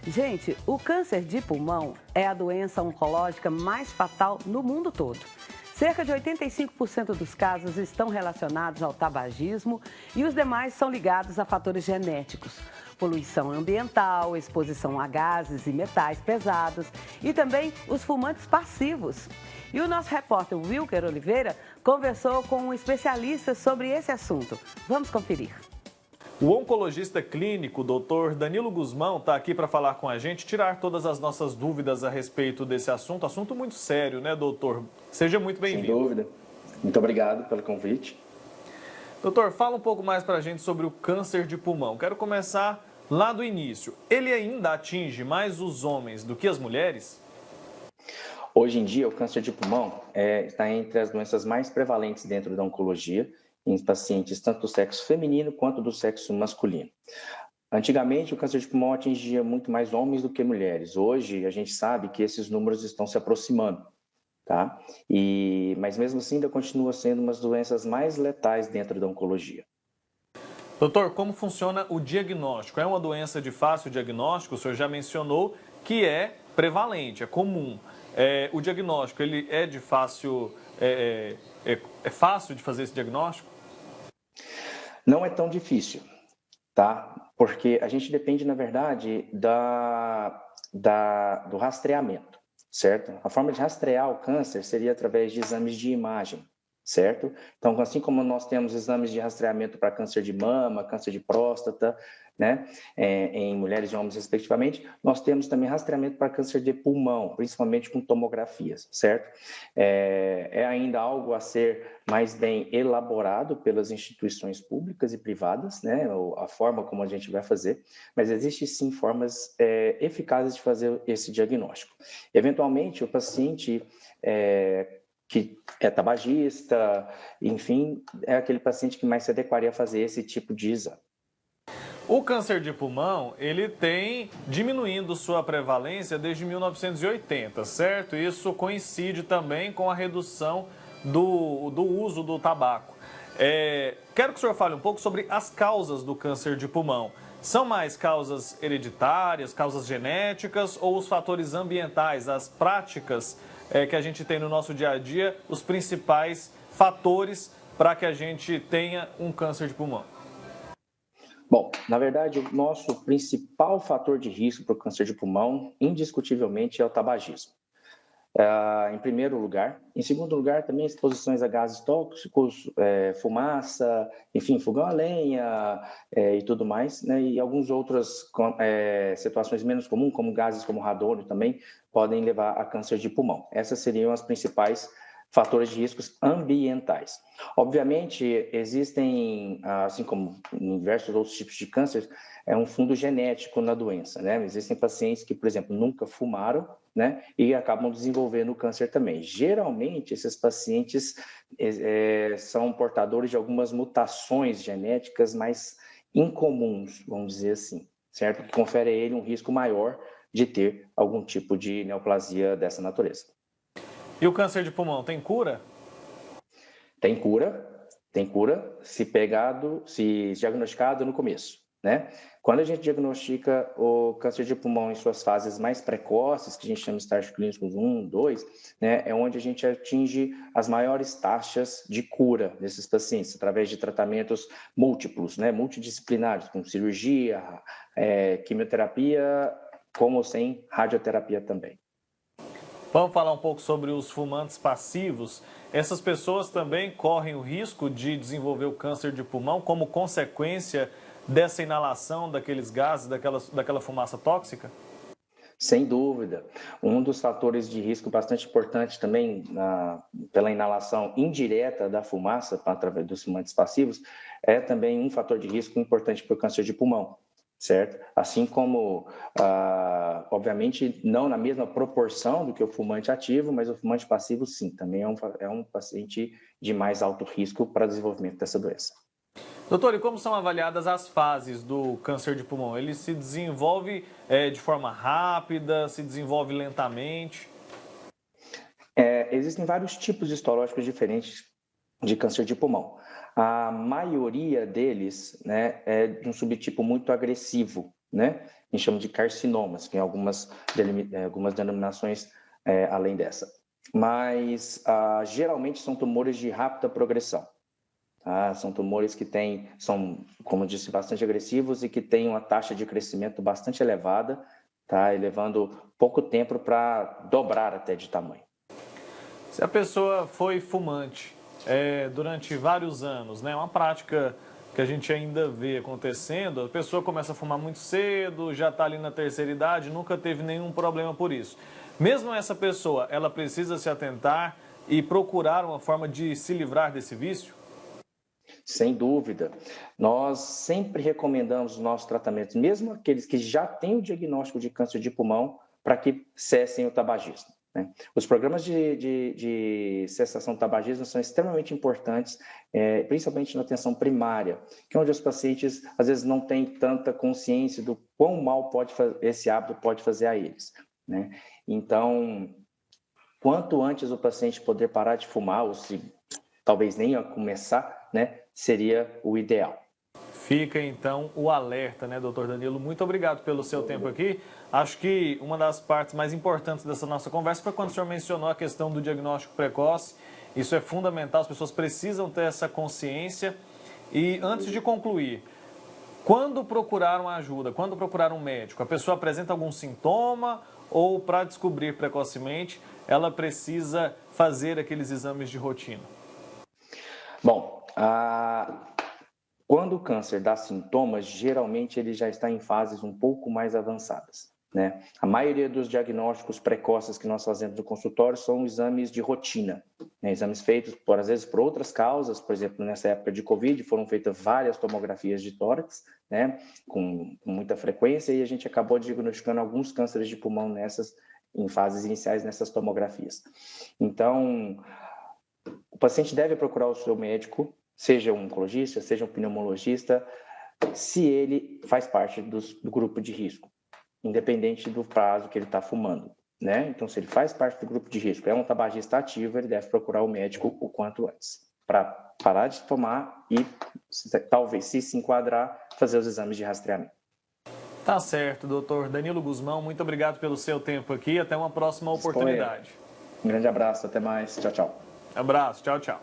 Gente, o câncer de pulmão é a doença oncológica mais fatal no mundo todo. Cerca de 85% dos casos estão relacionados ao tabagismo e os demais são ligados a fatores genéticos, poluição ambiental, exposição a gases e metais pesados e também os fumantes passivos. E o nosso repórter Wilker Oliveira conversou com um especialista sobre esse assunto. Vamos conferir. O oncologista clínico, Dr. Danilo Guzmão, está aqui para falar com a gente, tirar todas as nossas dúvidas a respeito desse assunto. Assunto muito sério, né, doutor? Seja muito bem-vindo. Sem dúvida. Muito obrigado pelo convite. Doutor, fala um pouco mais para a gente sobre o câncer de pulmão. Quero começar lá do início. Ele ainda atinge mais os homens do que as mulheres? Hoje em dia, o câncer de pulmão está entre as doenças mais prevalentes dentro da oncologia, em pacientes tanto do sexo feminino quanto do sexo masculino. Antigamente, o câncer de pulmão atingia muito mais homens do que mulheres. Hoje, a gente sabe que esses números estão se aproximando, tá? Mas mesmo assim, ainda continua sendo uma das doenças mais letais dentro da oncologia. Doutor, como funciona o diagnóstico? É uma doença de fácil diagnóstico? O senhor já mencionou que é prevalente, é comum. O diagnóstico, ele é de fácil... É fácil de fazer esse diagnóstico? Não é tão difícil, tá? Porque a gente depende, na verdade, do rastreamento, certo? A forma de rastrear o câncer seria através de exames de imagem, certo? Então, assim como nós temos exames de rastreamento para câncer de mama, câncer de próstata, né, em mulheres e homens respectivamente, nós temos também rastreamento para câncer de pulmão, principalmente com tomografias, certo? É ainda algo a ser mais bem elaborado pelas instituições públicas e privadas, né, a forma como a gente vai fazer, mas existe sim formas eficazes de fazer esse diagnóstico. Eventualmente, o paciente que é tabagista, enfim, é aquele paciente que mais se adequaria a fazer esse tipo de exame. O câncer de pulmão, ele tem diminuindo sua prevalência desde 1980, certo? Isso coincide também com a redução do uso do tabaco. Quero que o senhor fale um pouco sobre as causas do câncer de pulmão. São mais causas hereditárias, causas genéticas ou os fatores ambientais, as práticas que a gente tem no nosso dia a dia, os principais fatores para que a gente tenha um câncer de pulmão? Bom, na verdade, o nosso principal fator de risco para o câncer de pulmão, indiscutivelmente, é o tabagismo. Em primeiro lugar. Em segundo lugar, também exposições a gases tóxicos, fumaça, enfim, fogão a lenha e tudo mais, né? E algumas outras situações menos comuns, como gases como radônio também, podem levar a câncer de pulmão. Essas seriam as principais fatores de riscos ambientais. Obviamente, existem, assim como em diversos outros tipos de câncer, um fundo genético na doença, né? Existem pacientes que, por exemplo, nunca fumaram, né? E acabam desenvolvendo o câncer também. Geralmente, esses pacientes são portadores de algumas mutações genéticas mais incomuns, vamos dizer assim, certo? Que confere a ele um risco maior de ter algum tipo de neoplasia dessa natureza. E o câncer de pulmão tem cura? Tem cura se diagnosticado no começo, né? Quando a gente diagnostica o câncer de pulmão em suas fases mais precoces, que a gente chama de estágios clínicos 1, 2, né, é onde a gente atinge as maiores taxas de cura desses pacientes, através de tratamentos múltiplos, né, multidisciplinares, com cirurgia, quimioterapia, com ou sem radioterapia também. Vamos falar um pouco sobre os fumantes passivos. Essas pessoas também correm o risco de desenvolver o câncer de pulmão como consequência dessa inalação daqueles gases, daquela fumaça tóxica? Sem dúvida. Um dos fatores de risco bastante importante também pela inalação indireta da fumaça através dos fumantes passivos é também um fator de risco importante para o câncer de pulmão, certo? Assim como, obviamente, não na mesma proporção do que o fumante ativo, mas o fumante passivo, sim, também é um paciente de mais alto risco para o desenvolvimento dessa doença. Doutor, e como são avaliadas as fases do câncer de pulmão? Ele se desenvolve de forma rápida, se desenvolve lentamente? Existem vários tipos histológicos diferentes de câncer de pulmão. A maioria deles, né, é de um subtipo muito agressivo, né? a gente chama de carcinomas, que tem algumas denominações além dessa. Mas geralmente são tumores de rápida progressão. Tá? São tumores que são, como eu disse, bastante agressivos e que têm uma taxa de crescimento bastante elevada, tá? E levando pouco tempo para dobrar até de tamanho. Se a pessoa foi fumante durante vários anos, né, uma prática que a gente ainda vê acontecendo, a pessoa começa a fumar muito cedo, já está ali na terceira idade, nunca teve nenhum problema por isso. Mesmo essa pessoa, ela precisa se atentar e procurar uma forma de se livrar desse vício? Sem dúvida. Nós sempre recomendamos os nossos tratamentos, mesmo aqueles que já têm o diagnóstico de câncer de pulmão, para que cessem o tabagismo. Né? Os programas de cessação do tabagismo são extremamente importantes, principalmente na atenção primária, que é onde os pacientes às vezes não têm tanta consciência do quão mal esse hábito pode fazer a eles. Né? Então, quanto antes o paciente poder parar de fumar, ou se talvez nem a começar, né, seria o ideal. Fica então o alerta, né, doutor Danilo? Muito obrigado pelo seu tempo aqui. Acho que uma das partes mais importantes dessa nossa conversa foi quando o senhor mencionou a questão do diagnóstico precoce. Isso é fundamental, as pessoas precisam ter essa consciência. E antes de concluir, quando procurar uma ajuda, quando procurar um médico, a pessoa apresenta algum sintoma ou para descobrir precocemente, ela precisa fazer aqueles exames de rotina? Bom, quando o câncer dá sintomas, geralmente ele já está em fases um pouco mais avançadas. Né? A maioria dos diagnósticos precoces que nós fazemos no consultório são exames de rotina, né? Exames feitos, às vezes, por outras causas. Por exemplo, nessa época de Covid, foram feitas várias tomografias de tórax, né? com muita frequência, e a gente acabou diagnosticando alguns cânceres de pulmão em fases iniciais nessas tomografias. Então, o paciente deve procurar o seu médico, seja um oncologista, seja um pneumologista, se ele faz parte do grupo de risco, independente do prazo que ele está fumando. Né? Então, se ele faz parte do grupo de risco, é um tabagista ativo, ele deve procurar o médico o quanto antes, para parar de fumar e, talvez, se enquadrar, fazer os exames de rastreamento. Tá certo, doutor Danilo Guzmão, muito obrigado pelo seu tempo aqui, até uma próxima oportunidade. Um grande abraço, até mais, tchau, tchau. Abraço, tchau, tchau.